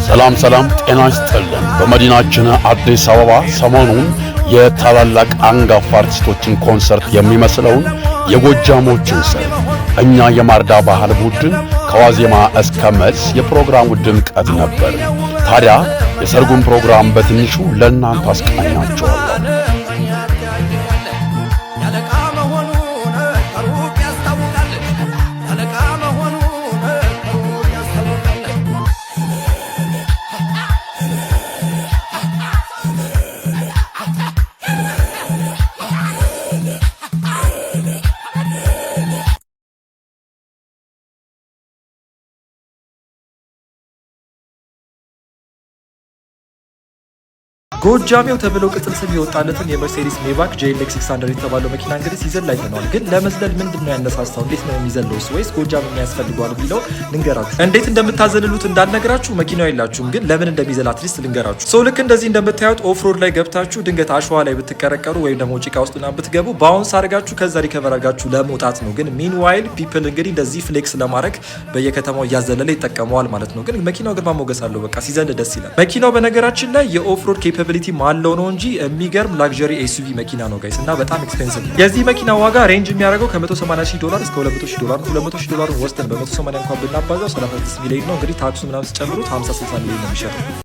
ሰላም ጤና ይስጥልን። በመዲናችን አዲስ አበባ ሰሞኑን የታላላቅ አንጋፋ አርቲስቶችን ኮንሰርት የሚመስለውን የጎጃሞችን ሰርግ እኛ የማርዳ ባህል ቡድን ከዋዜማ እስከ መልስ የፕሮግራሙ ድምቀት ነበር። ታዲያ የሰርጉን ፕሮግራም በትንሹ ለእናንተ አስቃኛችኋለሁ። ጎጃሜው ተብሎ ቅጽል ስም የወጣለትን የመርሴዲስ ሜባክ JLX 600 የተባለው መኪና እንግዲህ ሲዘል አይተነዋል። ግን ለመዝለል ምንድነው ያነሳሳው? እንዴት ነው የሚዘለው? ወይስ ጎጃም የሚያስፈልገው ቢለው ልንገራችሁ። እንዴት እንደምታዘልሉት እንዳልነግራችሁ መኪናው የላችሁም፣ ግን ለምን እንደሚዘል አትሊስት ልንገራችሁ። ሰው ልክ እንደዚህ እንደምታዩት ኦፍሮድ ላይ ገብታችሁ ድንገት አሸዋ ላይ ብትቀረቀሩ ወይም ደግሞ ጭቃ ውስጥና ብትገቡ ባውንስ አድርጋችሁ ከዛ ሪከቨር አድርጋችሁ ለመውጣት ነው። ግን ሚንዋይል ፒፕል እንግዲህ እንደዚህ ፍሌክስ ለማድረግ በየከተማው እያዘለለ ይጠቀመዋል ማለት ነው። ግን መኪናው ግርማ ሞገስ አለው። በቃ ሲዘል ደስ ይላል። መኪናው በነገራችን ላይ የኦፍሮድ ኬፓቢሊቲ ማለው ነው እንጂ የሚገርም ላክዠሪ ኤስዩቪ መኪና ነው ጋይስ፣ እና በጣም ኤክስፔንሲቭ ነው። የዚህ መኪና ዋጋ ሬንጅ የሚያደርገው $180,000 እስከ $200,000 ነው። $200,000 ወስደን በ180 እንኳን ብናባዛው 36 ሚሊዮን ነው። እንግዲህ ታክሱ ምናምን ሲጨምሩት 50-60 ሚሊዮን ነው የሚሸጠው።